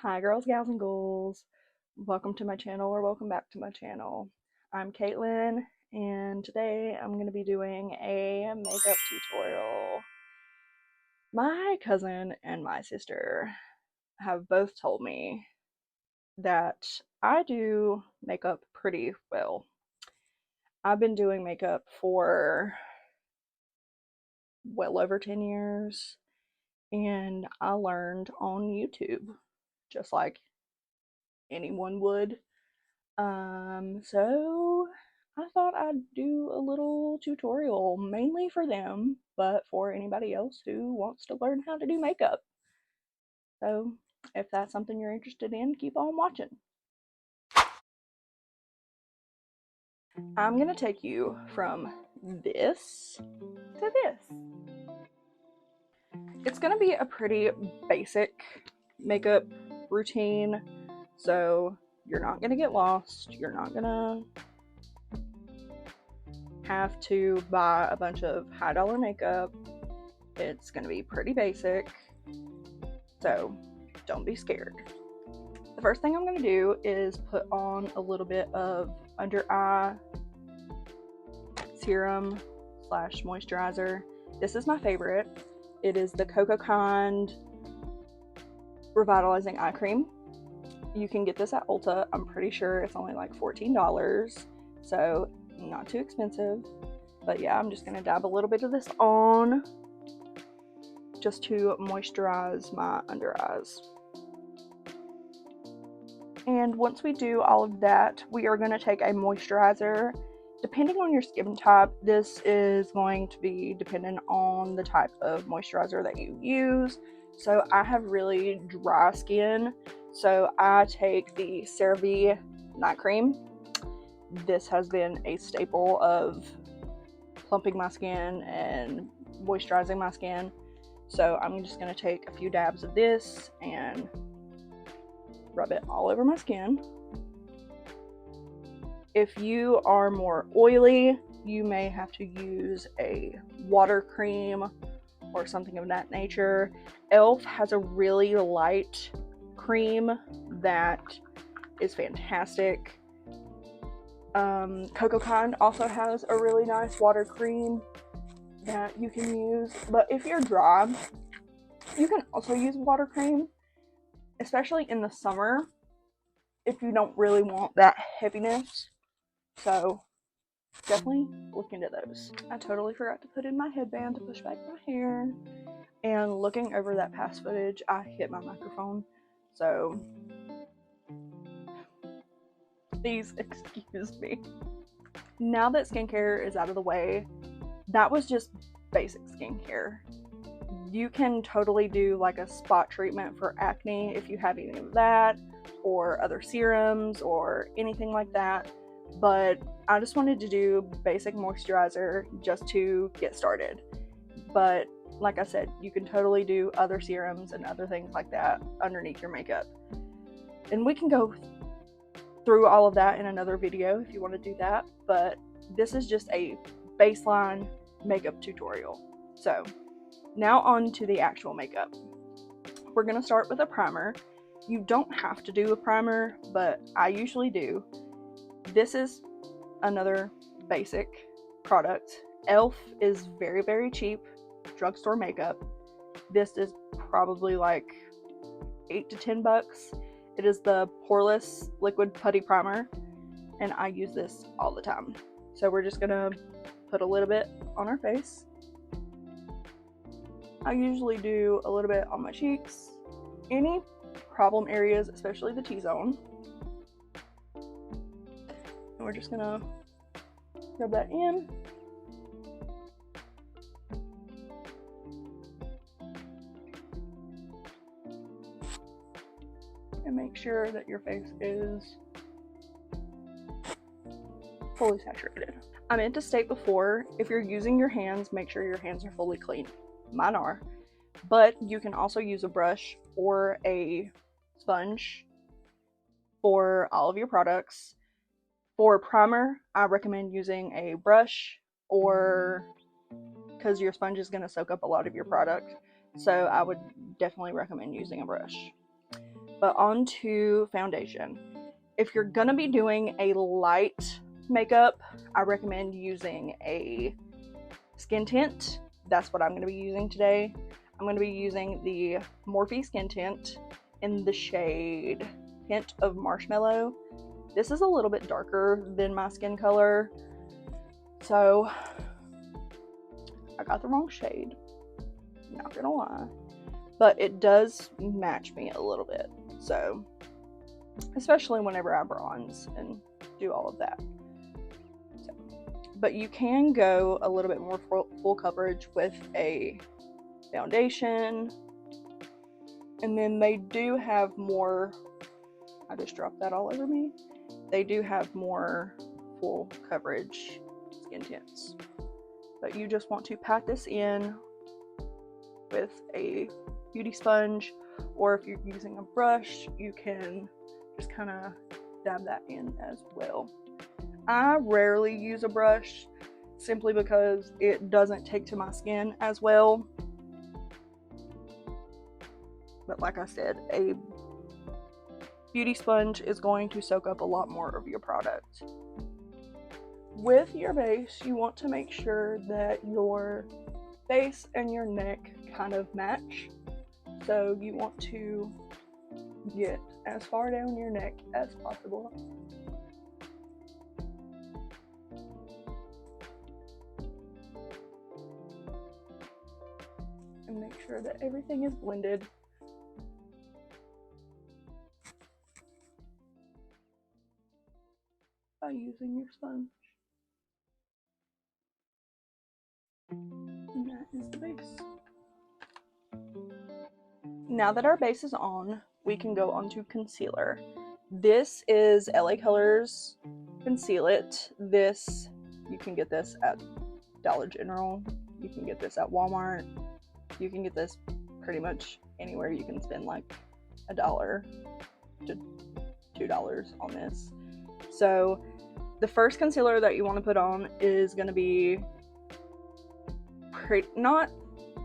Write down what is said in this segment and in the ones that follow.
Hi girls, gals, and ghouls. Welcome to my channel, or welcome back to my channel. I'm Caitlin, and today I'm going to be doing a makeup tutorial. My cousin and my sister have both told me that I do makeup pretty well. I've been doing makeup for well over 10 years, and I learned on YouTube, just like anyone would. So I thought I'd do a little tutorial mainly for them, but for anybody else who wants to learn how to do makeup. So if that's something you're interested in, keep on watching. I'm gonna take you from this to this. It's gonna be a pretty basic makeup routine, so you're not gonna get lost. You're not gonna have to buy a bunch of high-dollar makeup. It's going to be pretty basic, so don't be scared. The first thing I'm going to do is put on a little bit of under eye serum slash moisturizer. This is my favorite. It is the Cocokind Revitalizing Eye Cream. You can get this at Ulta. I'm pretty sure it's only like $14, so not too expensive. But yeah, I'm just going to dab a little bit of this on just to moisturize my under eyes. And once we do all of that, we are going to take a moisturizer. Depending on your skin type, this is going to be dependent on the type of moisturizer that you use. So I have really dry skin, so I take the CeraVe night cream. This has been a staple of plumping my skin and moisturizing my skin. So I'm just going to take a few dabs of this and rub it all over my skin. If you are more oily, you may have to use a water cream or something of that nature. e.l.f. has a really light cream that is fantastic. Cocokind also has a really nice water cream that you can use, but if you're dry, you can also use water cream, especially in the summer if you don't really want that heaviness. So definitely look into those. I totally forgot to put in my headband to push back my hair, and looking over that past footage, I hit my microphone, so please excuse me. Now that skincare is out of the way, that was just basic skincare. You can totally do like a spot treatment for acne if you have any of that, or other serums or anything like that, but I just wanted to do basic moisturizer just to get started. But like I said, you can totally do other serums and other things like that underneath your makeup, and we can go through all of that in another video if you want to do that, but this is just a baseline makeup tutorial. So now on to the actual makeup. We're going to start with a primer. You don't have to do a primer, but I usually do. This is another basic product. e.l.f. is very, very cheap drugstore makeup. This is probably like $8 to $10. It is the Poreless Liquid Putty Primer, and I use this all the time. So we're just gonna put a little bit on our face. I usually do a little bit on my cheeks, any problem areas, especially the T-zone. And we're just gonna rub that in. And make sure that your face is fully saturated. I meant to state before, if you're using your hands, make sure your hands are fully clean. Mine are. But you can also use a brush or a sponge for all of your products. For primer, I recommend using a brush, or because your sponge is going to soak up a lot of your product. So I would definitely recommend using a brush. But on to foundation. If you're gonna be doing a light makeup, I recommend using a skin tint. That's what I'm gonna be using today. I'm gonna be using the Morphe skin tint in the shade Hint of Marshmallow. This is a little bit darker than my skin color, so I got the wrong shade, not gonna lie, but it does match me a little bit, so especially whenever I bronze and do all of that. So, but you can go a little bit more full coverage with a foundation, and then they do have more, I just dropped that all over me, they do have more full coverage skin tints, but you just want to pat this in with a beauty sponge, or if you're using a brush, you can just kind of dab that in as well. I rarely use a brush simply because it doesn't take to my skin as well, but like I said, a beauty sponge is going to soak up a lot more of your product. With your base, you want to make sure that your face and your neck kind of match. So you want to get as far down your neck as possible. And make sure that everything is blended. By using your sponge. And that is the base. Now that our base is on, we can go on to concealer. This is LA Colors Conceal It. This, you can get this at Dollar General. You can get this at Walmart. You can get this pretty much anywhere. You can spend like $1 to $2 on this. So the first concealer that you want to put on is going to be not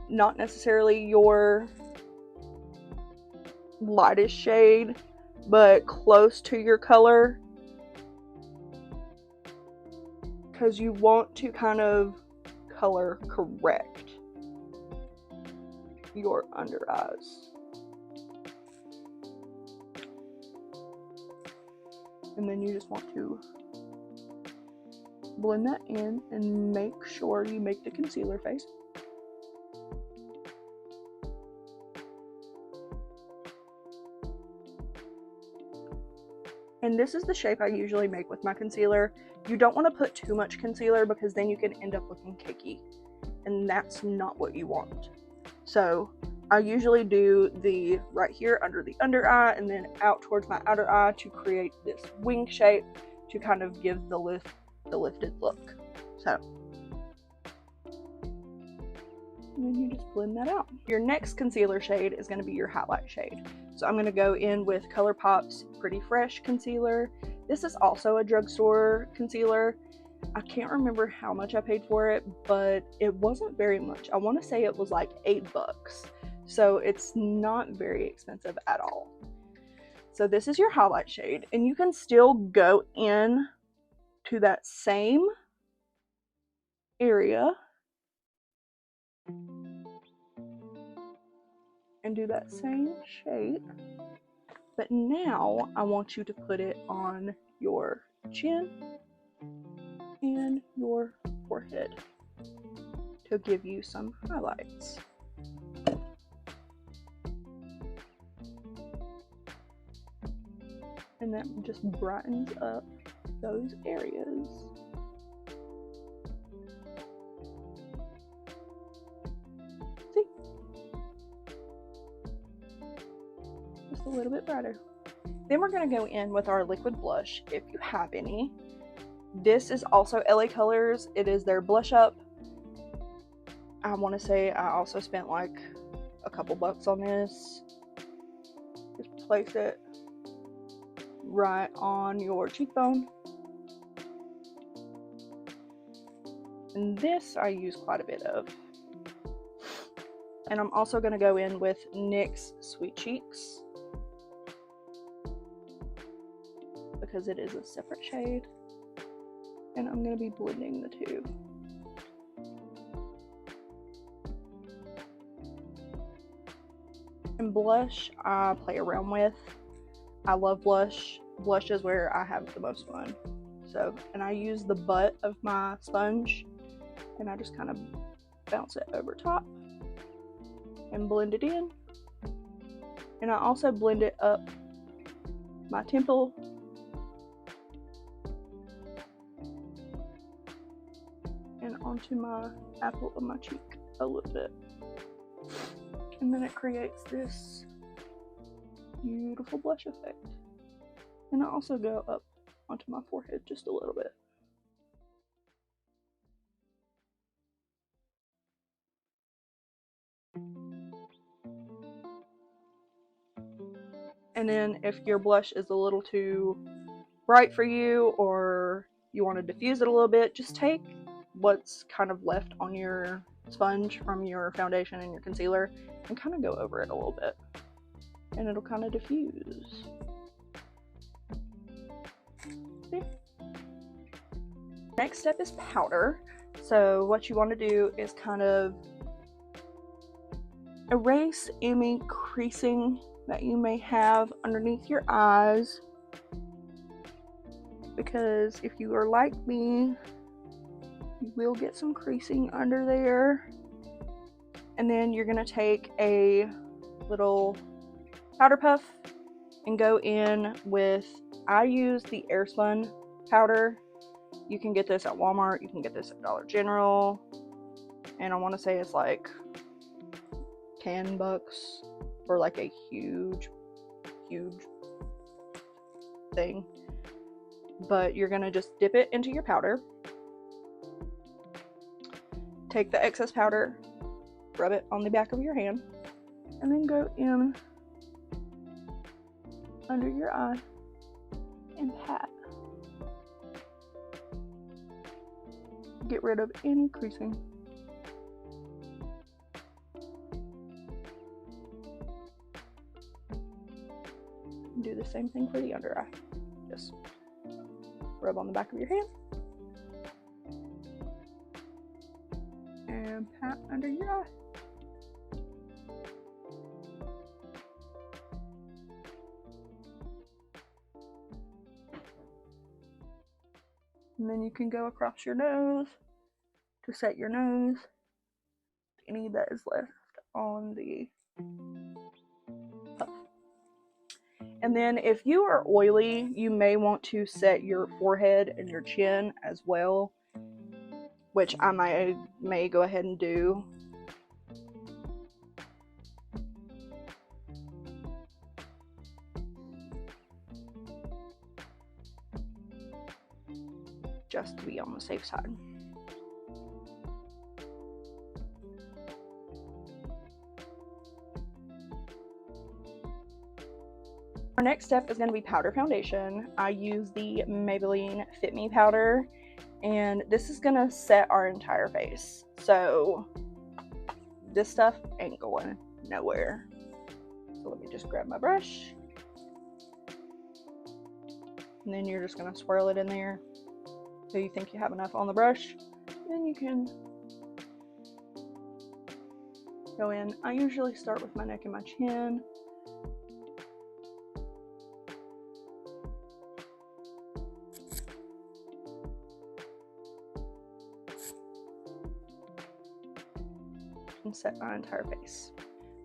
necessarily your lightest shade, but close to your color, because you want to kind of color correct your under eyes. And then you just want to blend that in and make sure you make the concealer face. And this is the shape I usually make with my concealer. You don't want to put too much concealer because then you can end up looking cakey, and that's not what you want. So I usually do the right here under the under eye and then out towards my outer eye to create this wing shape to kind of give the lifted look. So, and then you just blend that out. Your next concealer shade is going to be your highlight shade. So I'm going to go in with Colourpop's Pretty Fresh concealer. This is also a drugstore concealer. I can't remember how much I paid for it, but it wasn't very much. I want to say it was like $8. So it's not very expensive at all. So this is your highlight shade, and you can still go in to that same area and do that same shape, but now I want you to put it on your chin and your forehead to give you some highlights. And that just brightens up those areas. See? Just a little bit brighter. Then we're going to go in with our liquid blush, if you have any. This is also LA Colors. It is their blush up. I want to say I also spent like a couple bucks on this. Just place it right on your cheekbone. And this I use quite a bit of. And I'm also going to go in with NYX Sweet Cheeks. because it is a separate shade. And I'm going to be blending the two. And blush, I play around with. I love blush. Blush is where I have the most fun. So, and I use the butt of my sponge and I just kind of bounce it over top and blend it in. And I also blend it up my temple and onto my apple of my cheek a little bit. And then it creates this beautiful blush effect. And I also go up onto my forehead just a little bit. And then if your blush is a little too bright for you, or you want to diffuse it a little bit, just take what's kind of left on your sponge from your foundation and your concealer and kind of go over it a little bit. And it'll kind of diffuse. See? Next step is powder. So what you want to do is kind of erase any creasing that you may have underneath your eyes, because if you are like me, you will get some creasing under there. And then you're going to take a little powder puff and go in with, I use the Airspun powder. You can get this at Walmart, you can get this at Dollar General, and I want to say it's like $10 for like a huge thing. But you're going to just dip it into your powder, take the excess powder, rub it on the back of your hand, and then go in under your eye and pat. Get rid of any creasing. Do the same thing for the under eye. Just rub on the back of your hand and pat under your eye. And then you can go across your nose to set your nose. Any that is left on the puff. And then if you are oily, you may want to set your forehead and your chin as well, which I may go ahead and do. Just to be on the safe side. Our next step is going to be powder foundation. I use the Maybelline Fit Me powder, and this is going to set our entire face. So this stuff ain't going nowhere. So let me just grab my brush. And then you're just going to swirl it in there so you think you have enough on the brush. Then you can go in. I usually start with my neck and my chin. And set my entire face.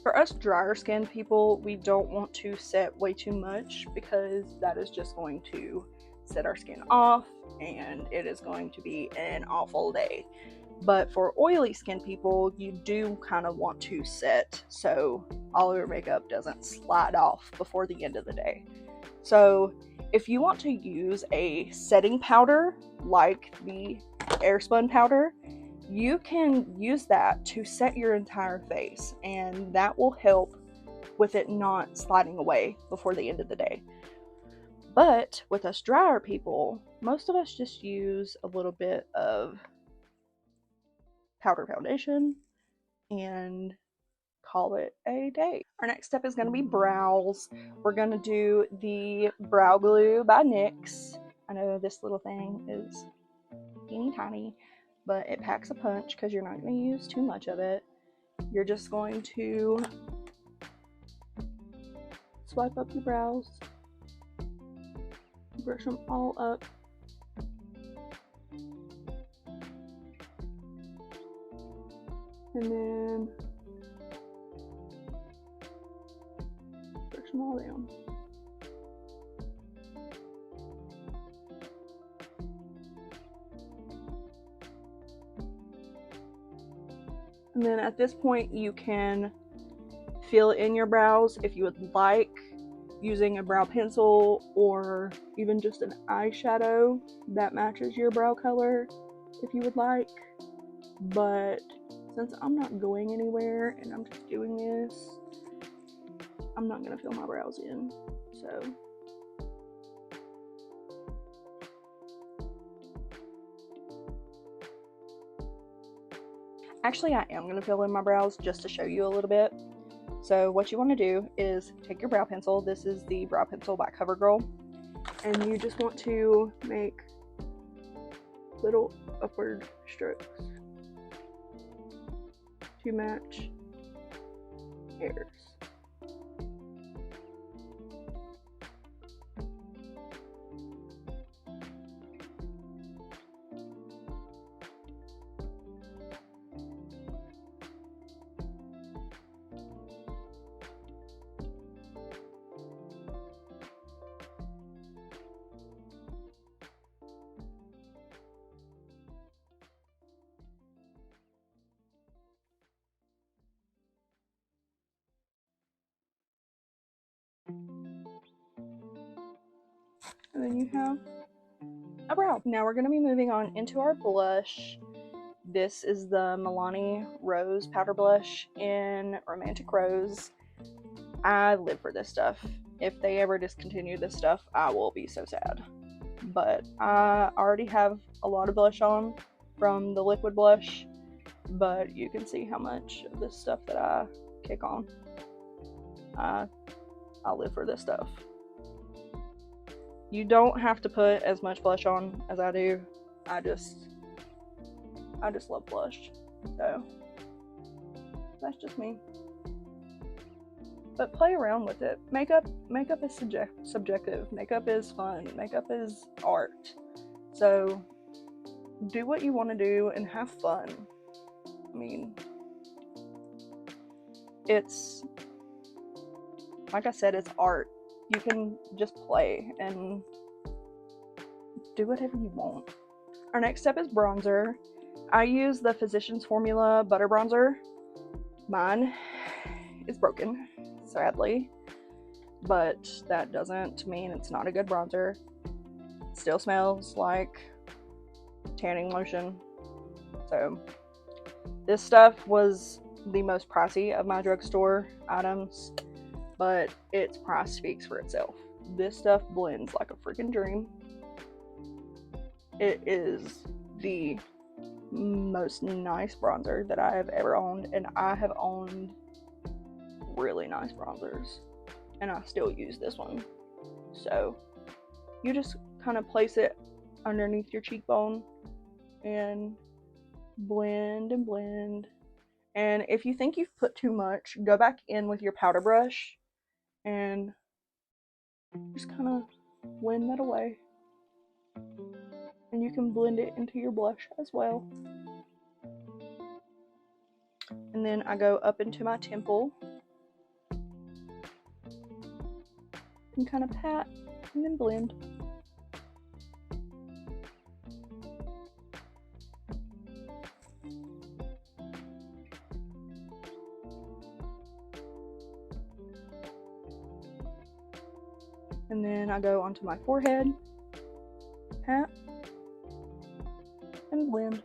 For us drier skinned people, we don't want to set way too much because that is just going to set our skin off and it is going to be an awful day. But for oily skin people, you do kind of want to set so all of your makeup doesn't slide off before the end of the day. So if you want to use a setting powder like the Airspun powder, you can use that to set your entire face, and that will help with it not sliding away before the end of the day. But with us drier people, most of us just use a little bit of powder foundation and call it a day. Our next step is going to be brows. We're going to do the Brow Glue by NYX. I know this little thing is teeny tiny, but it packs a punch because you're not going to use too much of it. You're just going to swipe up your brows, brush them all up, and then brush them all down. And then at this point you can fill in your brows if you would like, using a brow pencil or even just an eyeshadow that matches your brow color if you would like. But since I'm not going anywhere and I'm just doing this, I'm not gonna fill my brows in. So actually I am gonna fill in my brows just to show you a little bit. So what you want to do is take your brow pencil. This is the brow pencil by CoverGirl, and you just want to make little upward strokes to match hairs. And then you have a brow. Now we're going to be moving on into our blush. This is the Milani Rose Powder Blush in Romantic Rose. I live for this stuff. If they ever discontinue this stuff, I will be so sad. But I already have a lot of blush on from the liquid blush, but you can see how much of this stuff that I kick on. I live for this stuff. You don't have to put as much blush on as I do. I just love blush. So that's just me. But play around with it. Makeup is subjective. Makeup is fun. Makeup is art. So do what you want to do and have fun. I mean, it's, like I said, it's art. You can just play and do whatever you want. Our next step is bronzer. I use the Physicians Formula Butter Bronzer. Mine is broken, sadly, but that doesn't mean it's not a good bronzer. It still smells like tanning lotion. So this stuff was the most pricey of my drugstore items, but its price speaks for itself. This stuff blends like a freaking dream. It is the most nice bronzer that I have ever owned, and I have owned really nice bronzers, and I still use this one. So you just kind of place it underneath your cheekbone and blend and blend. And if you think you've put too much, go back in with your powder brush and just kind of blend that away. And you can blend it into your blush as well. And then I go up into my temple and kind of pat and then blend. And then I go onto my forehead, pat, and blend.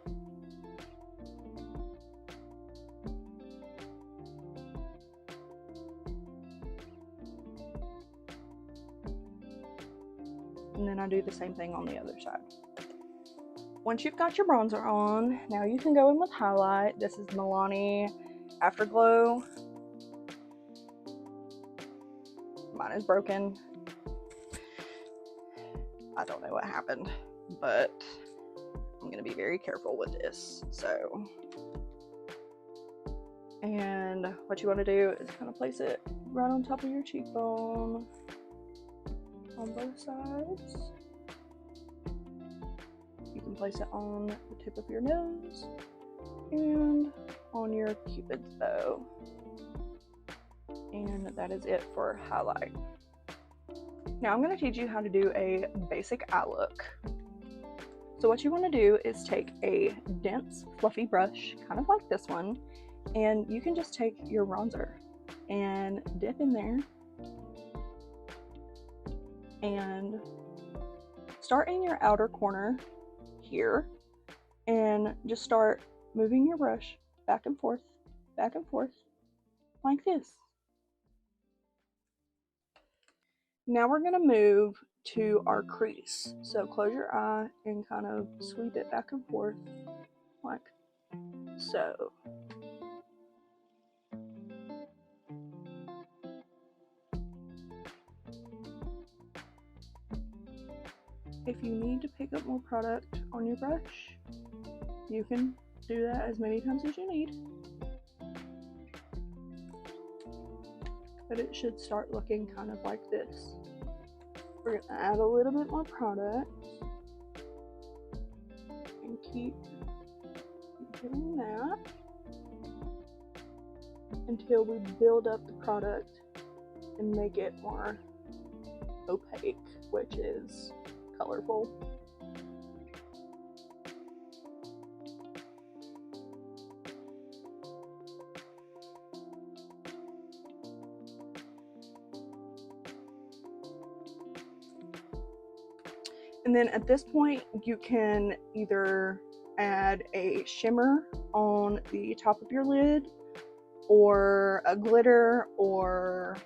And then I do the same thing on the other side. Once you've got your bronzer on, now you can go in with highlight. This is Milani Afterglow is broken. I don't know what happened, but I'm gonna be very careful with this. So, and what you want to do is kind of place it right on top of your cheekbone on both sides. You can place it on the tip of your nose and on your cupid's bow. And that is it for highlight. Now I'm going to teach you how to do a basic eye look. So what you want to do is take a dense, fluffy brush, kind of like this one, and you can just take your bronzer and dip in there and start in your outer corner here and just start moving your brush back and forth like this. Now we're going to move to our crease. So close your eye and kind of sweep it back and forth like so. If you need to pick up more product on your brush, you can do that as many times as you need. But it should start looking kind of like this. We're going to add a little bit more product and keep doing that until we build up the product and make it more opaque, which is colorful. And then at this point, you can either add a shimmer on the top of your lid or a glitter or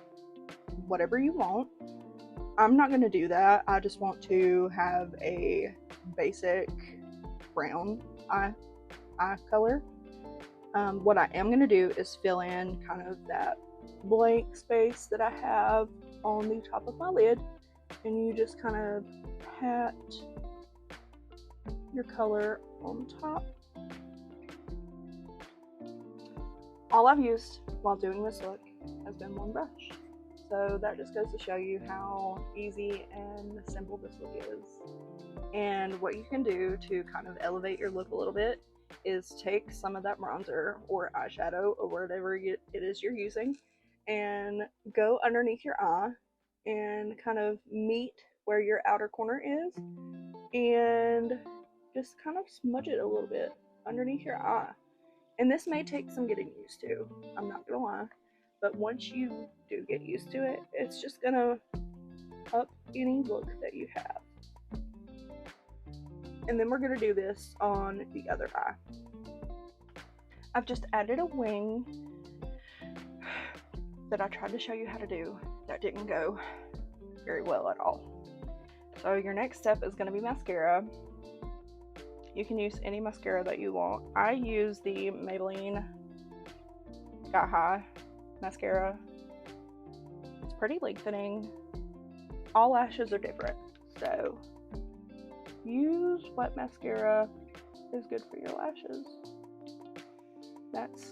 whatever you want. I'm not going to do that. I just want to have a basic brown eye color. What I am going to do is fill in kind of that blank space that I have on the top of my lid, and you just kind of pat your color on top. All I've used while doing this look has been one brush. So that just goes to show you how easy and simple this look is. And what you can do to kind of elevate your look a little bit is take some of that bronzer or eyeshadow or whatever it is you're using and go underneath your eye and kind of meet where your outer corner is and just kind of smudge it a little bit underneath your eye. And this may take some getting used to, I'm not gonna lie, but once you do get used to it, it's just gonna up any look that you have. And then we're gonna do this on the other eye. I've just added a wing that I tried to show you how to do that didn't go very well at all. So your next step is going to be mascara. You can use any mascara that you want. I use the Maybelline Got High mascara. It's pretty lengthening. All lashes are different, so use what mascara is good for your lashes. That's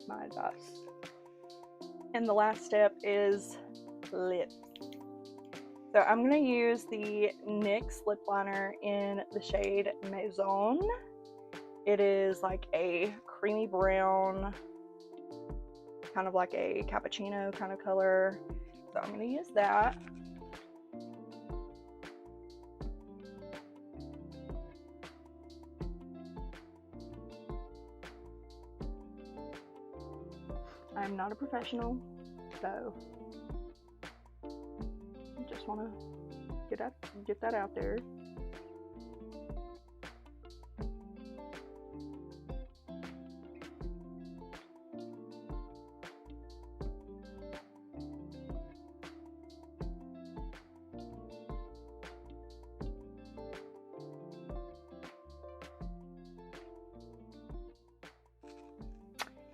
my advice. And the last step is lips. So I'm going to use the NYX Lip Liner in the shade Maison. It is like a creamy brown, kind of like a cappuccino kind of color. So I'm going to use that. I'm not a professional, so I just want to get that out there.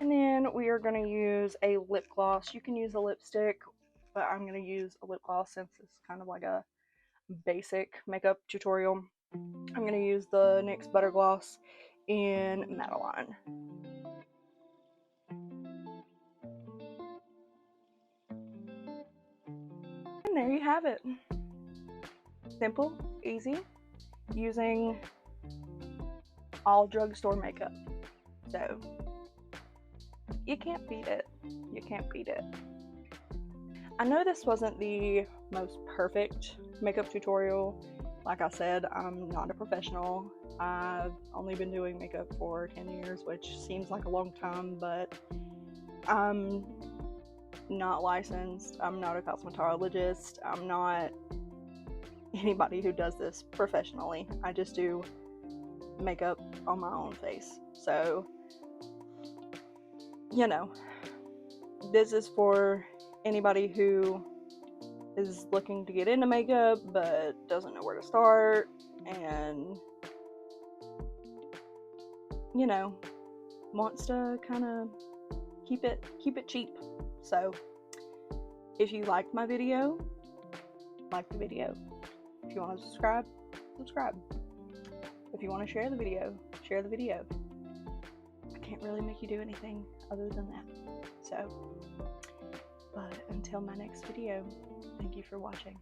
And then we are going to use a lip gloss. You can use a lipstick but I'm going to use a lip gloss since it's kind of like a basic makeup tutorial. I'm going to use the NYX Butter Gloss in Madeline. And there you have it. Simple, easy, using all drugstore makeup. So you can't beat it. You can't beat it. I know this wasn't the most perfect makeup tutorial. Like I said, I'm not a professional. I've only been doing makeup for 10 years, which seems like a long time, but I'm not licensed. I'm not a cosmetologist. I'm not anybody who does this professionally. I just do makeup on my own face. So, you know, this is for anybody who is looking to get into makeup but doesn't know where to start, and you know, wants to kind of keep it cheap. So if you liked my video, like the video. If you want to subscribe, subscribe. If you want to share the video, share the video. I can't really make you do anything other than that. So, but until my next video, thank you for watching.